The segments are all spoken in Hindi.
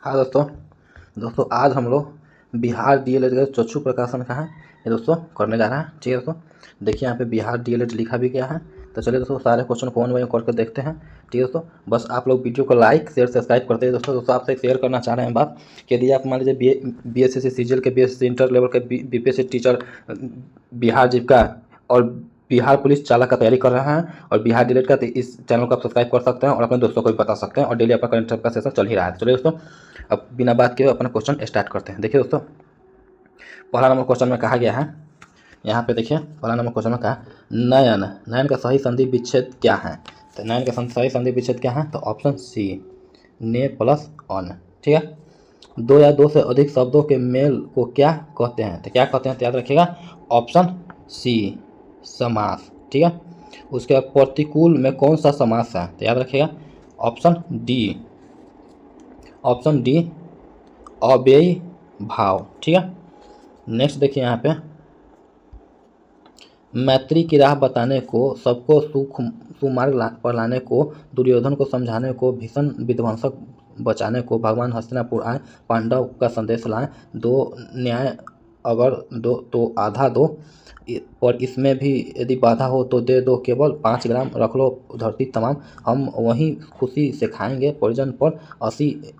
हाँ दोस्तों आज हम लोग बिहार डीएलएड का चक्षु प्रकाशन का है ये दोस्तों करने जा रहे हैं। ठीक है दोस्तों, देखिए यहाँ पे बिहार डीएलएड लिखा भी गया है। तो चलिए दोस्तों सारे क्वेश्चन को वन बाय वन करके देखते हैं। ठीक है दोस्तों, बस आप लोग वीडियो को लाइक शेयर सब्सक्राइब करते हैं। दोस्तों आपसे शेयर करना चाह रहे हैं बात कि यदि आप मान लीजिए बीएससी सीजीएल के बीएससी इंटर लेवल के बीपीएससी टीचर बिहार जीविका और बिहार पुलिस चालक का तैयारी कर रहे हैं और बिहार डीएलएड का, तो इस चैनल को आप सब्सक्राइब कर सकते हैं और अपने दोस्तों को भी बता सकते हैं। और डेली अपना करंट अफेयर का सेशन चल ही रहा है। चलिए दोस्तों अब बिना बात किए अपना क्वेश्चन स्टार्ट करते हैं। देखिए दोस्तों पहला नंबर क्वेश्चन में कहा गया है, यहाँ पे देखिए पहला नंबर क्वेश्चन में कहा नयन का सही संधि विच्छेद क्या है। तो नयन का सही संधि विच्छेद क्या है, तो ऑप्शन सी ने प्लस अन। ठीक है, दो या दो से अधिक शब्दों के मेल को क्या कहते हैं, तो क्या कहते हैं, तो याद रखिएगा ऑप्शन सी समास। ठीक है, उसके बाद प्रतिकूल में कौन सा समास है, तो याद रखिएगा ऑप्शन डी अव्ययी भाव। ठीक है, नेक्स्ट देखिए यहाँ पे मैत्री की राह बताने को, सबको सुमार्ग पर लाने को, दुर्योधन को समझाने को, भीषण विध्वंसक बचाने को, भगवान हस्तिनापुर आए, पांडव का संदेश लाएं, दो न्याय अगर दो तो आधा दो, और इसमें भी यदि बाधा हो तो दे दो, केवल 5 ग्राम रख लो धरती तमाम, हम वहीं खुशी से खाएंगे, परिजन पर 80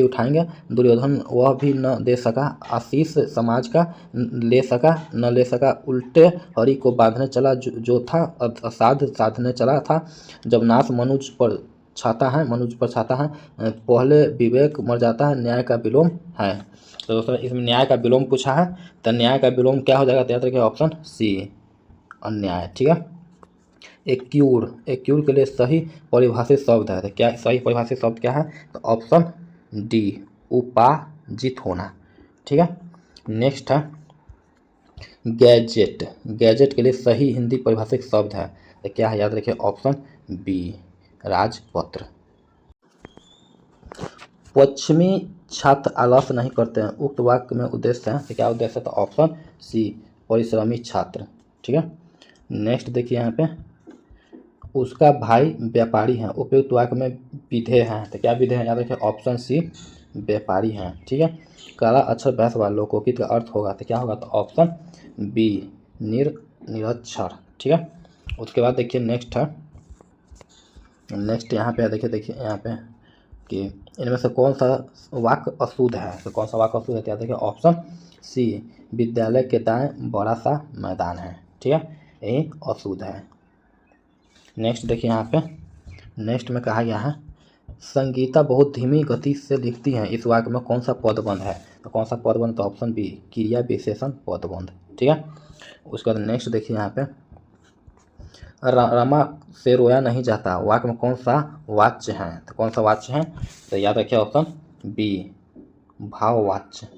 उठाएंगे दुर्योधन वह भी न दे सका आशीष, समाज का न ले सका उल्टे हरि को बांधने चला, जो था साधने चला था, जब नाश मनुज पर छाता है, पहले विवेक मर जाता है, न्याय का विलोम है। तो दोस्तों इसमें न्याय का विलोम पूछा है, तो न्याय का विलोम क्या हो जाएगा, तो याद रखिए ऑप्शन सी अन्याय। ठीक है, एक्यूर के लिए सही परिभाषित शब्द है, तो क्या सही परिभाषित शब्द क्या है, तो ऑप्शन डी उपाजित होना। ठीक है, नेक्स्ट है गैजेट के लिए सही हिंदी परिभाषित शब्द है, तो क्या है, याद रखिए ऑप्शन बी राजपत्र। पश्चिमी छात्र आलस्य नहीं करते हैं, उक्त वाक्य में उद्देश्य है, तो क्या उद्देश्य है, तो ऑप्शन सी परिश्रमी छात्र। ठीक है, नेक्स्ट देखिए यहाँ पे उसका भाई व्यापारी है, उपयुक्त वाक्य में विधेय हैं, तो क्या विधेय है, याद रखिए ऑप्शन सी व्यापारी हैं। ठीक है, काला अक्षर भैंस वाला लोकोकित का अर्थ होगा, तो क्या होगा, तो ऑप्शन बी निरक्षर। ठीक है, उसके बाद देखिए नेक्स्ट यहाँ पे देखिए यहाँ पे कि इनमें से कौन सा वाक्य अशुद्ध है, तो कौन सा वाक्य अशुद्ध है, तो याद रखिए ऑप्शन सी विद्यालय के दाएं बड़ा सा मैदान है। ठीक है, यही अशुद्ध है। नेक्स्ट देखिए यहाँ पे नेक्स्ट में कहा गया है संगीता बहुत धीमी गति से लिखती है, इस वाक्य में कौन सा पदबंध है, तो कौन सा पदबंध, तो ऑप्शन बी क्रिया विशेषण पदबंध। ठीक है, उसके बाद नेक्स्ट देखिए यहाँ पे रमा से रोया नहीं जाता, वाक्य में कौन सा वाच्य है, तो कौन सा वाच्य है, तो याद रखिए ऑप्शन बी भाववाच्य।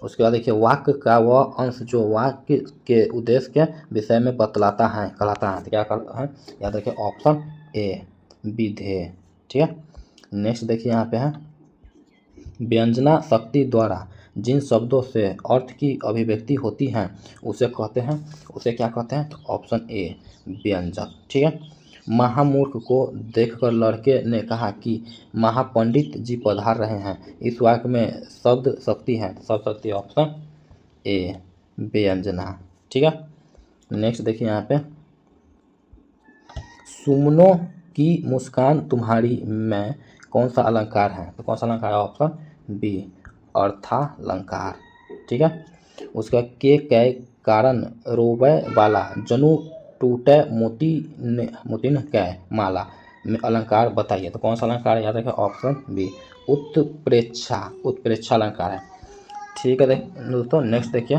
उसके बाद देखिए वाक्य का वह अंश जो वाक्य के उद्देश्य के विषय में कहलाता है, तो क्या है, याद रखिए ऑप्शन ए विधेय। ठीक है, नेक्स्ट देखिए यहाँ पे है व्यंजना शक्ति द्वारा जिन शब्दों से अर्थ की अभिव्यक्ति होती है उसे क्या कहते हैं, तो ऑप्शन ए व्यंजक। ठीक है, महामूर्ख को देखकर लड़के ने कहा कि महापंडित जी पधार रहे हैं, इस वाक्य में शब्द शक्ति है, तो शब्द शक्ति ऑप्शन ए व्यंजना। ठीक है, नेक्स्ट देखिए यहाँ पे सुमनों की मुस्कान तुम्हारी में कौन सा अलंकार है, तो कौन सा अलंकार है, ऑप्शन बी अर्थालंकार। ठीक है, उसका के कारण रोवे वाला जनु टूटे मोतिन कै माला में अलंकार बताइए, तो कौन सा अलंकार है, याद रखिए ऑप्शन बी उत्प्रेक्षा अलंकार है। ठीक है दोस्तों, नेक्स्ट देखिए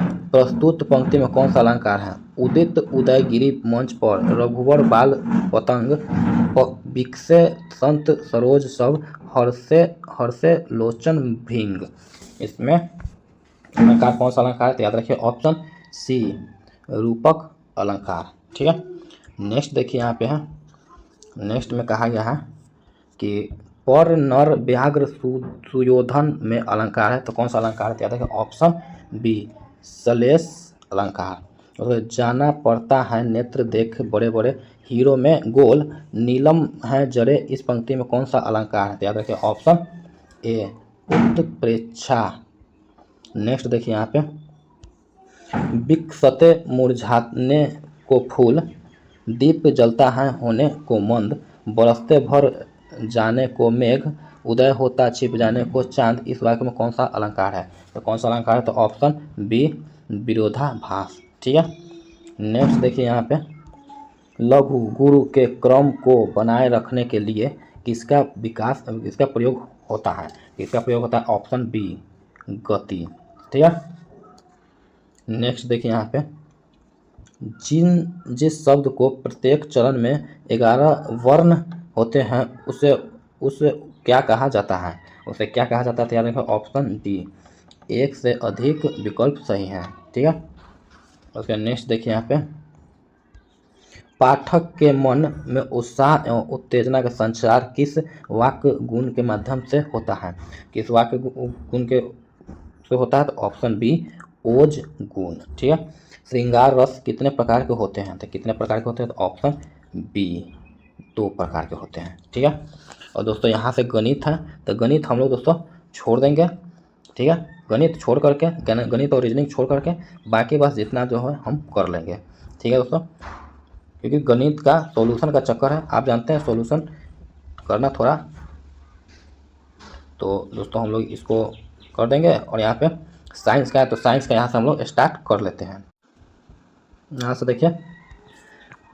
प्रस्तुत पंक्ति में कौन सा अलंकार है, उदित उदयगिरी मंच पर रघुवर बाल पतंग विकसे संत सरोज सब हर्षे लोचन भृंग, इसमें अलंकार कौन सा अलंकार है, तो याद रखिए ऑप्शन सी रूपक अलंकार। ठीक है, नेक्स्ट देखिए यहाँ पे है नेक्स्ट में कहा गया है कि पर नर व्याघ्र सुयोधन में अलंकार है, तो कौन सा अलंकार है, तो याद रखिए ऑप्शन बी सलेश अलंकार। जाना पड़ता है नेत्र देख बड़े बड़े हीरो में गोल नीलम है जड़े, इस पंक्ति में कौन सा अलंकार है? तो याद रखिए ऑप्शन ए उत्प्रेक्षा। नेक्स्ट देखिए यहाँ पे, विकसते मुरझाने को फूल, दीप जलता है होने को मंद, बरसते भर जाने को मेघ, उदय होता छिप जाने को चांद, इस वाक्य में कौन सा अलंकार है? तो कौन सा अलंकार है? तो ऑप्शन बी विरोधाभास। ठीक है। नेक्स्ट देखिए यहाँ पे, लघु गुरु के क्रम को बनाए रखने के लिए किसका प्रयोग होता है? किसका प्रयोग होता है? ऑप्शन बी गति। ठीक है। नेक्स्ट देखिए यहाँ पे, जिस शब्द को प्रत्येक चरण में 11 वर्ण होते हैं उसे क्या कहा जाता है? उसे क्या कहा जाता है? तो याद रखिए ऑप्शन डी, एक से अधिक विकल्प सही हैं। ठीक है। उसके नेक्स्ट देखिए यहाँ पे, पाठक के मन में उत्साह एवं उत्तेजना का संचार किस वाक्य गुण के माध्यम से होता है? किस वाक्य गुण के से होता है? तो ऑप्शन बी ओज गुण। ठीक है। श्रृंगार रस कितने प्रकार के होते हैं? तो कितने प्रकार के होते हैं? तो ऑप्शन बी 2 प्रकार के होते हैं। ठीक है। और दोस्तों यहाँ से गणित है, तो गणित हम लोग दोस्तों छोड़ देंगे। ठीक है। गणित छोड़ करके, गणित और रीजनिंग छोड़ करके बाकी बस जितना जो है हम कर लेंगे। ठीक है दोस्तों, क्योंकि गणित का सॉल्यूशन का चक्कर है, आप जानते हैं सॉल्यूशन करना थोड़ा, तो दोस्तों हम लोग इसको कर देंगे। और यहाँ पे साइंस का है, तो साइंस का यहाँ से हम लोग स्टार्ट कर लेते हैं। यहाँ से देखिए,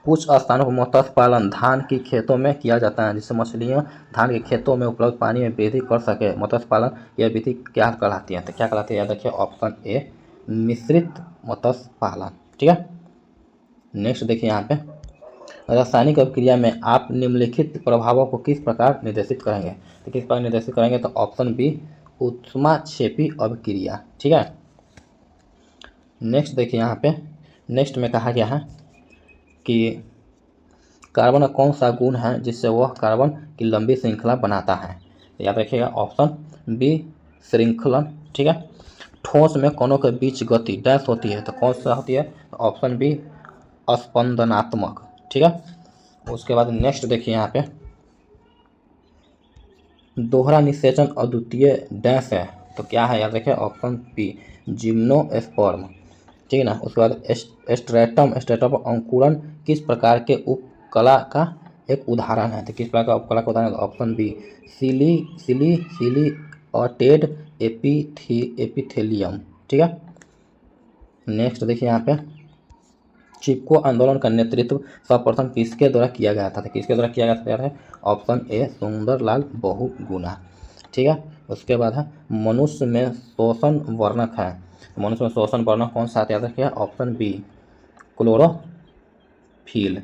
कुछ स्थानों पर मत्स्य पालन धान की खेतों में किया जाता है, जिससे मछलियाँ धान के खेतों में उपलब्ध पानी में वृद्धि कर सके। मत्स्य पालन यह विधि क्या कहलाती है? तो क्या कहलाती है? याद रखिए ऑप्शन ए मिश्रित मत्स्य पालन। ठीक है। नेक्स्ट देखिए यहाँ पे, रासायनिक अभिक्रिया में आप निम्नलिखित प्रभावों को किस प्रकार निर्देशित करेंगे? तो किस प्रकार निर्देशित करेंगे? तो ऑप्शन बी ऊष्माक्षेपी अभिक्रिया। ठीक है। नेक्स्ट देखिए यहाँ पे, नेक्स्ट में कहा गया है कि कार्बन का कौन सा गुण है जिससे वह कार्बन की लंबी श्रृंखला बनाता है? तो याद रखिएगा ऑप्शन बी श्रृंखलन। ठीक है। ठोस में कणों के बीच गति डैश होती है, तो कौन सा होती है? तो ऑप्शन बी स्पंदनात्मक। ठीक है। उसके बाद नेक्स्ट देखिए यहाँ पे, दोहरा निषेचन अद्वितीय डैश है, तो क्या है? याद रखिए ऑप्शन बी जिम्नोस्पर्म। ठीक है ना। उसके बाद स्ट्रेटम अंकुरण किस प्रकार के उपकला का एक उदाहरण है? तो किस प्रकार का उपकला का उदाहरण है? Option B ciliated epithelium. ठीक है। नेक्स्ट देखिए यहाँ पे, चिपको आंदोलन का नेतृत्व सर्वप्रथम किसके द्वारा किया गया था? तो किसके द्वारा किया गया था? Option A Sunderlal Bahuguna. ठीक है। उसके बाद है मनुष्य में शोषण वर्णक है, मनुष्य में शोषण वर्णक कौन सा? याद रखिए ऑप्शन बी क्लोरोफिल।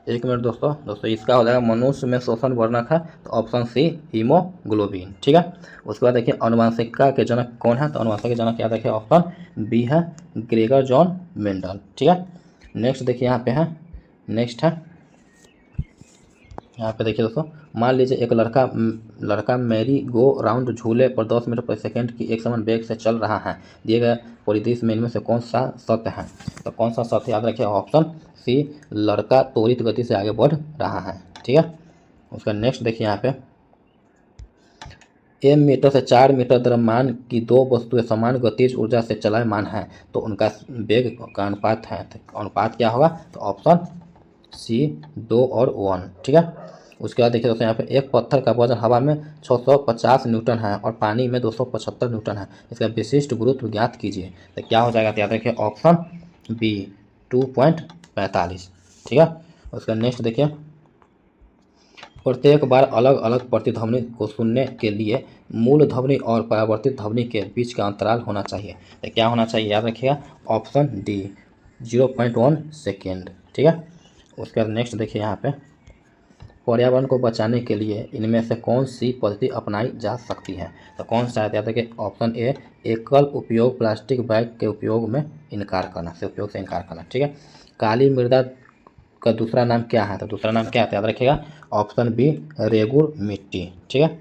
एक मिनट दोस्तों इसका हो जाएगा मनुष्य में शोषण वर्णक है, तो ऑप्शन सी हीमोग्लोबिन। ठीक है। उसके बाद देखिए अनुवांशिकता के जनक कौन है? तो अनुवांशिक के जनक याद रखिए ऑप्शन बी है ग्रेगर जॉन मेंडल। ठीक है। नेक्स्ट देखिए यहाँ पे है, नेक्स्ट है यहाँ पे देखिए दोस्तों, मान लीजिए एक लड़का मैरी गो राउंड झूले पर 10 मीटर प्रति सेकंड की एक समान वेग से चल रहा है, दिए गए परिदृश्य में इनमें से कौन सा सत्य है? तो कौन सा सत्य? याद रखिए ऑप्शन सी लड़का त्वरित गति से आगे बढ़ रहा है। ठीक है। उसका नेक्स्ट देखिए यहाँ पे, एम मीटर से 4 मीटर द्रव्यमान की 2 वस्तुएं समान गतिज ऊर्जा से चलायमान हैं, तो उनका वेग का अनुपात है, तो अनुपात क्या होगा? तो ऑप्शन सी 2 और 1। ठीक है। उसके बाद देखिए दोस्तों यहाँ पे, एक पत्थर का वजन हवा में 650 न्यूटन है और पानी में 275 न्यूटन है, इसका विशिष्ट गुरुत्व ज्ञात कीजिए। तो क्या हो जाएगा? तो याद रखिए ऑप्शन बी 2.45। ठीक है। उसका नेक्स्ट देखिए, प्रत्येक बार अलग अलग प्रतिध्वनि को सुनने के लिए मूल ध्वनि और परावर्तित ध्वनि के बीच का अंतराल होना चाहिए। तो क्या होना चाहिए? याद रखिएगा ऑप्शन डी 0.1 सेकेंड। ठीक है। उसके बाद नेक्स्ट देखिए यहाँ पे, पर्यावरण को बचाने के लिए इनमें से कौन सी पद्धति अपनाई जा सकती है? तो कौन सा? याद रखिए ऑप्शन ए एकल उपयोग प्लास्टिक बैग के उपयोग में इनकार करना, से उपयोग से इनकार करना। ठीक है। काली मृदा का दूसरा नाम क्या है? तो दूसरा नाम क्या है? याद रखिएगा ऑप्शन बी रेगुर मिट्टी। ठीक है।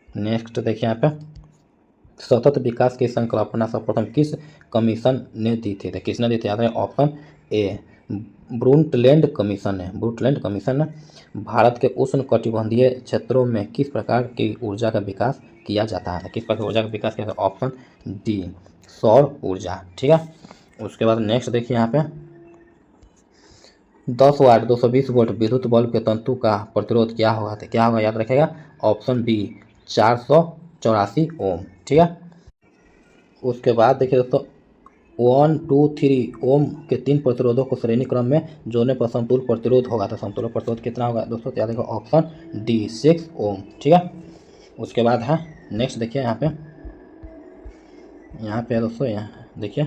नेक्स्ट देखिए यहाँ पे, सतत विकास की संकल्पना सर्वप्रथम किस कमीशन ने दी थी? तो किसने दी थी? याद रखिए ऑप्शन ए ब्रूंटलैंड कमीशन ने भारत के उष्ण कटिबंधीय क्षेत्रों में किस प्रकार की ऊर्जा का विकास किया जाता है? किस प्रकार की ऊर्जा का विकास किया जाता है? ऑप्शन डी, सौर ऊर्जा। ठीक है। उसके बाद नेक्स्ट देखिए यहाँ पे 10 वाट 220 वोल्ट विद्युत बल्ब के तंतु का प्रतिरोध क्या होगा? तो क्या होगा? याद रखेगा ऑप्शन बी, 484 ओम। ठीक है। उसके बाद देखिए दोस्तों 1 2 3 ओम के 3 प्रतिरोधों को श्रेणी क्रम में जोड़ने पर समतुल्य प्रतिरोध होगा। तो समतुल्य प्रतिरोध कितना होगा दोस्तों? याद रखेगा ऑप्शन डी, 6 ओम। ठीक है। उसके बाद है नेक्स्ट देखिए यहाँ पे है दोस्तों, यहाँ देखिए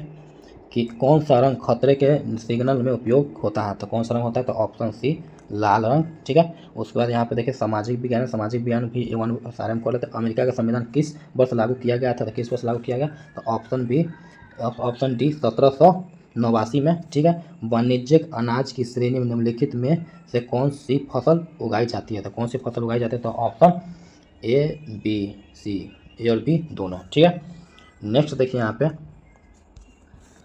कि कौन सा रंग खतरे के सिग्नल में उपयोग होता है? तो कौन सा रंग होता है? तो ऑप्शन सी, लाल रंग। ठीक है। उसके बाद यहाँ पे देखिए सामाजिक विज्ञान भी एवन सारे में खोले। तो अमेरिका का संविधान किस वर्ष लागू किया गया था? तो किस वर्ष लागू किया गया? तो ऑप्शन डी, 1789 में। ठीक है। वाणिज्यिक अनाज की श्रेणी में निम्नलिखित में से कौन सी फसल उगाई जाती है? तो कौन सी फसल उगाई जाती है? तो ऑप्शन ए, बी, सी, ए और बी दोनों। ठीक है। नेक्स्ट देखिए यहाँ पे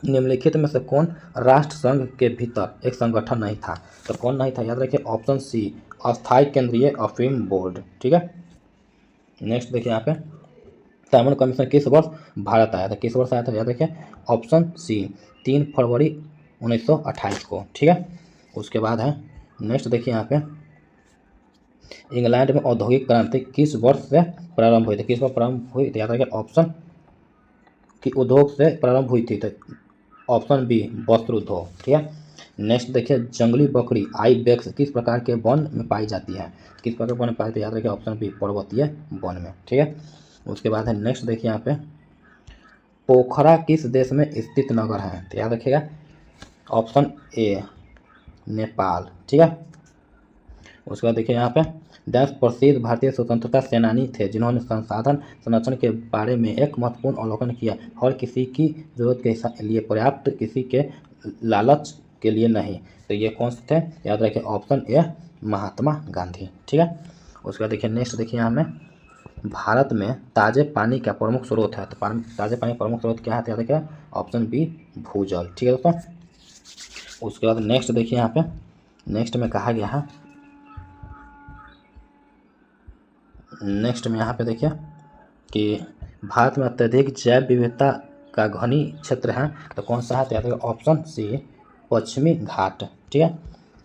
निम्नलिखित में से कौन राष्ट्र संघ के भीतर एक संगठन नहीं था? तो कौन नहीं था? याद रखिए ऑप्शन सी, अस्थायी केंद्रीय अफीम बोर्ड। ठीक है। नेक्स्ट देखिए यहाँ पे साइमन कमीशन किस वर्ष भारत आया था? किस वर्ष आया था? याद रखिए ऑप्शन सी, 3 फरवरी 1928 को। ठीक है। उसके बाद है नेक्स्ट देखिए यहाँ पे इंग्लैंड में औद्योगिक क्रांति किस वर्ष से प्रारंभ हुई थी? किस वर्ष प्रारंभ हुई? तो याद रखिए ऑप्शन कि उद्योग से प्रारंभ हुई थी। तो ऑप्शन बी, वस्त्र उद्योग। ठीक है। नेक्स्ट देखिए जंगली बकरी आइबेक्स किस प्रकार के वन में पाई जाती है? किस प्रकार के वन में पाई जाती है? याद रखिए ऑप्शन बी, पर्वतीय वन में। ठीक है। उसके बाद है नेक्स्ट देखिए यहाँ पे पोखरा किस देश में स्थित नगर है? तो याद रखिएगा ऑप्शन ए, नेपाल। ठीक है। उसके बाद देखिए यहाँ पे 10 प्रसिद्ध भारतीय स्वतंत्रता सेनानी थे जिन्होंने संसाधन संरक्षण के बारे में एक महत्वपूर्ण अवलोकन किया, हर किसी की जरूरत के लिए पर्याप्त, किसी के लालच के लिए नहीं। तो ये कौन से थे? याद रखिए ऑप्शन ए, महात्मा गांधी। ठीक है। उसके बाद देखिए नेक्स्ट देखिए यहाँ में भारत में ताजे पानी का प्रमुख स्रोत है। तो ताजे पानी का प्रमुख स्रोत क्या है? याद रखिए ऑप्शन बी, भूजल। ठीक है दोस्तों। उसके बाद नेक्स्ट देखिए यहाँ पे नेक्स्ट में कहा गया है नेक्स्ट में यहाँ पे देखिए कि भारत में अत्यधिक जैव विविधता का घनी क्षेत्र है। तो कौन सा है? तो याद रखिए ऑप्शन सी, पश्चिमी घाट। ठीक है।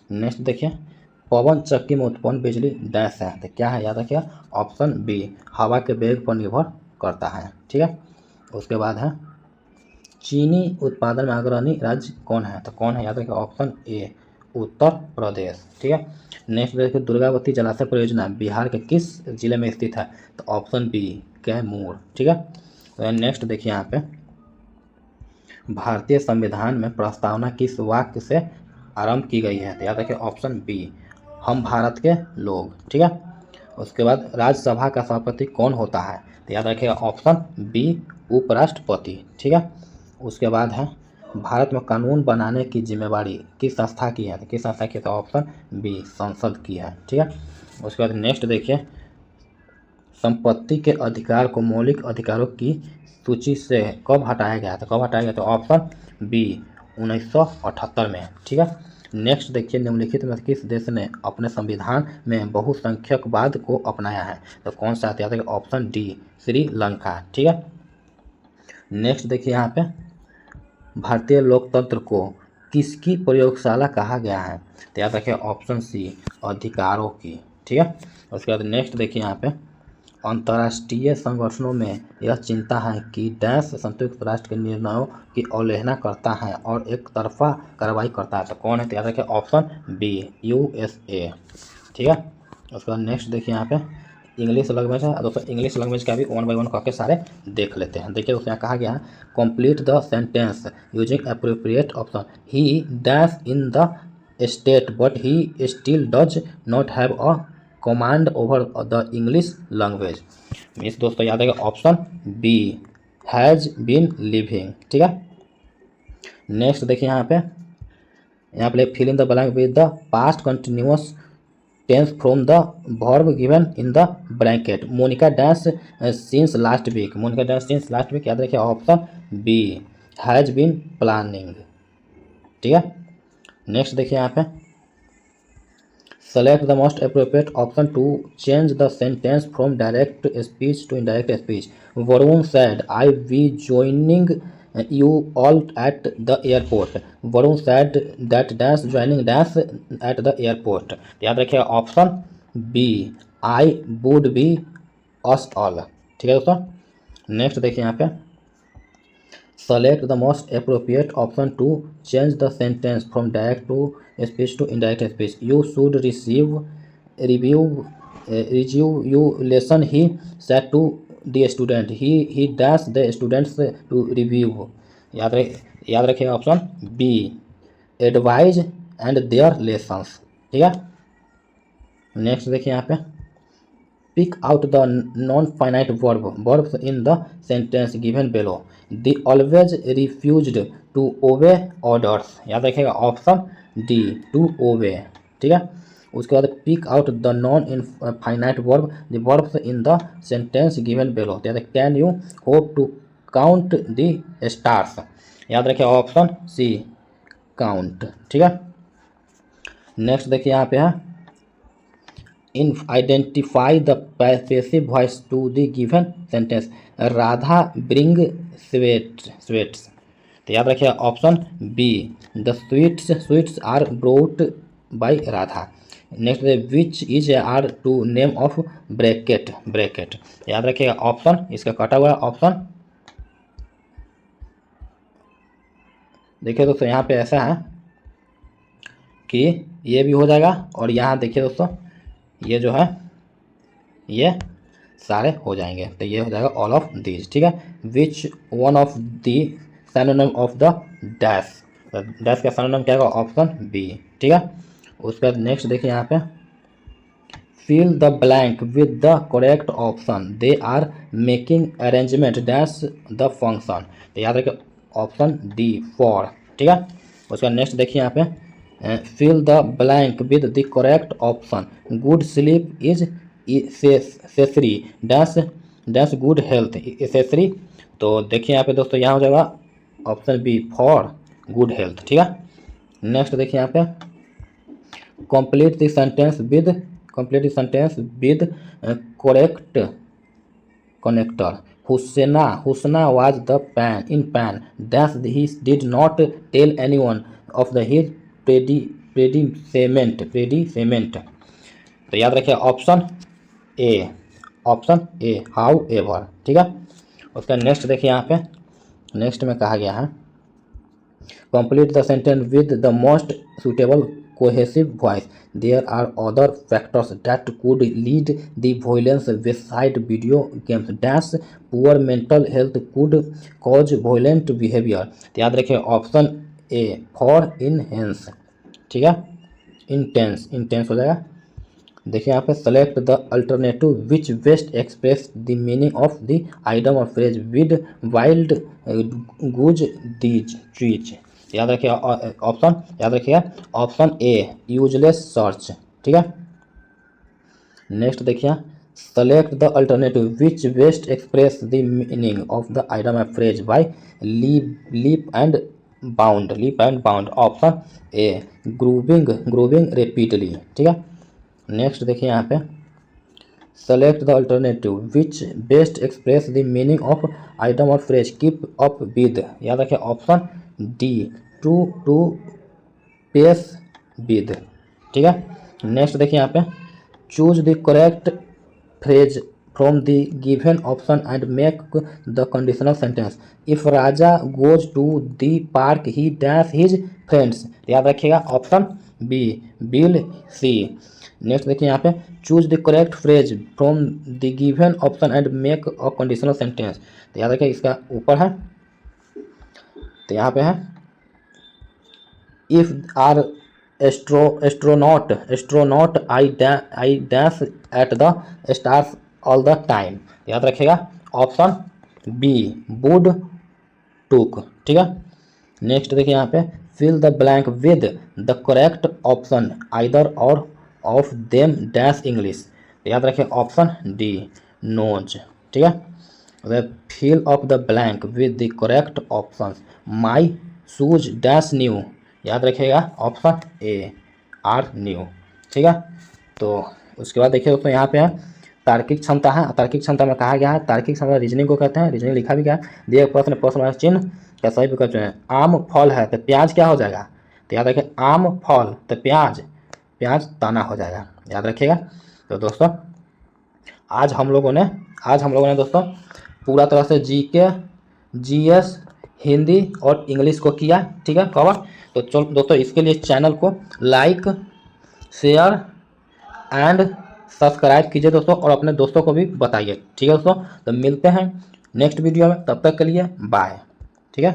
नेक्स्ट देखिए पवन चक्की में उत्पन्न बिजली डैश है। तो क्या है? याद रखिए ऑप्शन बी, हवा के वेग पर निर्भर करता है। ठीक है। उसके बाद है चीनी उत्पादन में अग्रणी राज्य कौन है? तो कौन है? याद रखिए ऑप्शन ए, उत्तर प्रदेश। ठीक है। नेक्स्ट देखिए दुर्गावती जलाशय परियोजना बिहार के किस जिले में स्थित है? तो ऑप्शन बी, कैमूर। ठीक है। तो नेक्स्ट देखिए यहाँ पे भारतीय संविधान में प्रस्तावना किस वाक्य से आरंभ की गई है? तो याद रखिए ऑप्शन बी, हम भारत के लोग। ठीक है। उसके बाद राज्यसभा का सभापति कौन होता है? तो याद रखिएगा ऑप्शन बी, उपराष्ट्रपति। ठीक है। उसके बाद है भारत में कानून बनाने की जिम्मेवारी किस संस्था की है? तो किस संस्था की? तो ऑप्शन बी, संसद की है। ठीक है। उसके बाद नेक्स्ट देखिए संपत्ति के अधिकार को मौलिक अधिकारों की सूची से कब हटाया गया? तो कब हटाया गया? तो ऑप्शन बी, 1978 में। ठीक है। नेक्स्ट देखिए निम्नलिखित में किस देश ने अपने संविधान में बहुसंख्यकवाद को अपनाया है? तो कौन सा? याद रखिए ऑप्शन डी, श्रीलंका। ठीक है। नेक्स्ट देखिए यहाँ पे भारतीय लोकतंत्र को किसकी प्रयोगशाला कहा गया है? तो याद रखिए ऑप्शन सी, अधिकारों की। ठीक है। उसके बाद नेक्स्ट देखिए यहाँ पे अंतर्राष्ट्रीय संगठनों में यह चिंता है कि डैश संयुक्त राष्ट्र के निर्णयों की अवहेलना करता है और एक तरफा कार्रवाई करता है। तो कौन है? तो याद रखिए ऑप्शन बी, USA। ठीक है। उसके बाद नेक्स्ट देखिए यहाँ पे इंग्लिश लैंग्वेज है दोस्तों। इंग्लिश लैंग्वेज का भी 1 बाय 1 करके सारे देख लेते हैं। देखिए उसमें कहा गया है complete the sentence using appropriate option, he dash in the state but he still does not have a command over the English language. Means दोस्तों याद रहेगा option B, has been living. ठीक है। नेक्स्ट देखिए यहाँ पे fill in the blank with the past continuous tense from the verb given in the bracket. Monica dash since last week. Monica dash since last week. याद रखिए option B, has been planning. ठीक है। नेक्स्ट देखिए यहाँ पे, select the most appropriate option to change the sentence from direct speech to indirect speech. Varun said I we joining you all at the airport. Varun said that dash joining dash at the airport. याद रखिएगा option B, I would be us all. ठीक है दोस्तों। नेक्स्ट देखिए यहाँ पे, select the most appropriate option to change the sentence from direct to speech to indirect speech. You should review review you lesson he set to the student, he dash the students to review. याद रखिएगा option B, advise and their lessons. ठीक है। नेक्स्ट देखिए यहाँ पे, pick out the non-finite verbs in the sentence given below. They always refused to obey orders। याद रखिएगा ऑप्शन डी, टू ओबे। ठीक है। उसके बाद pick out the non infinite verb the verbs in the sentence given below. Can you hope to count the stars. याद रखिए ऑप्शन सी, काउंट। ठीक है। नेक्स्ट देखिए यहाँ पे है, identify the passive voice to the given sentence। Radha bring sweets। तो याद रखिए option B, the sweets are brought by Radha. Next which is are to name of bracket. याद रखिएगा ऑप्शन, इसका कटा हुआ ऑप्शन। देखिए दोस्तों यहाँ पे ऐसा है कि ये भी हो जाएगा, और यहाँ देखिए दोस्तों ये जो है ये सारे हो जाएंगे, तो ये हो जाएगा ऑल ऑफ दीज। ठीक है। Which one of the synonym of the dash, dash का सिनोनिम क्या होगा, ऑप्शन बी। ठीक है। उसके बाद नेक्स्ट देखिए यहाँ पे, fill the blank with the correct option, they are making arrangement dash the function. तो याद रखिए ऑप्शन डी, फॉर। ठीक है। उसका नेक्स्ट देखिए यहाँ पे, fill the blank with the correct option, good sleep is necessary dash good health necessary। तो देखिए यहाँ पे दोस्तों यहाँ हो जाएगा option B, for good health. ठीक है। नेक्स्ट देखिए यहाँ पे, complete the sentence with correct connector। Husna was the pan dash he did not tell anyone of the his predicament। तो याद रखिए ऑप्शन ए, हाउ एवर। ठीक है। उसका नेक्स्ट देखिए यहाँ पे, नेक्स्ट में कहा गया है, complete the sentence with the most suitable cohesive voice, there are other factors that could lead the violence beside video games dash poor mental health could cause violent behaviour. तो याद रखिए ऑप्शन ए, फॉर इनहेंस। ठीक है। इंटेंस हो जाएगा। देखिए यहाँ पे, select the alternative which best express the meaning of the item or phrase with wild गुज दीज ट्रीज। याद रखिए ऑप्शन, याद रखिएगा ऑप्शन ए, यूजलेस सर्च। ठीक है। नेक्स्ट देखिए, select the alternative which best express the meaning of the item or phrase by leap and bound. Option A, growing repeatedly. ठीक है। नेक्स्ट देखिए यहाँ पे, select the alternative which best express the meaning of item or phrase keep up with. याद रखिए option D, to pace with. ठीक है। नेक्स्ट देखिए यहाँ पे, choose the correct phrase from the given option and make the conditional sentence. If Raja goes to the park he dash his friends. याद रखिएगा option B, will see. Next देखिए यहाँ पे, choose the correct phrase from the given option and make a conditional sentence. तो याद रखिए इसका ऊपर है, तो यहाँ पे है, if are astronaut I dash at the stars all the time. याद रखिएगा ऑप्शन बी, वुड टूक। ठीक है। नेक्स्ट देखिए यहाँ पे, fill the blank with the correct option either or of them dash English. याद रखिए ऑप्शन डी, नोज। ठीक है। Fill of the blank with the correct option, my shoes dash new याद रखिएगा ऑप्शन ए आर न्यू। ठीक है, तो उसके बाद देखिए दोस्तों यहाँ पे है तार्किक क्षमता है। तार्किक क्षमता में कहा गया है तार्किक क्षमता रीजनिंग को कहते हैं। रीजनिंग लिखा भी गया है। दिए प्रश्न प्रश्न चिन्ह का सही विकल्प चुनें। आम फल है तो प्याज क्या हो जाएगा, तो याद रखिए आम फल तो प्याज, प्याज दाना हो जाएगा, याद रखिएगा। तो दोस्तों आज हम लोगों ने दोस्तों पूरा तरह से जीके, जीएस, हिंदी और इंग्लिश को किया, ठीक है, कवर। तो चलो दोस्तों इसके लिए चैनल को लाइक, शेयर एंड सब्सक्राइब कीजिए दोस्तों, और अपने दोस्तों को भी बताइए, ठीक है दोस्तों। तो मिलते हैं नेक्स्ट वीडियो में, तब तक के लिए बाय, ठीक है।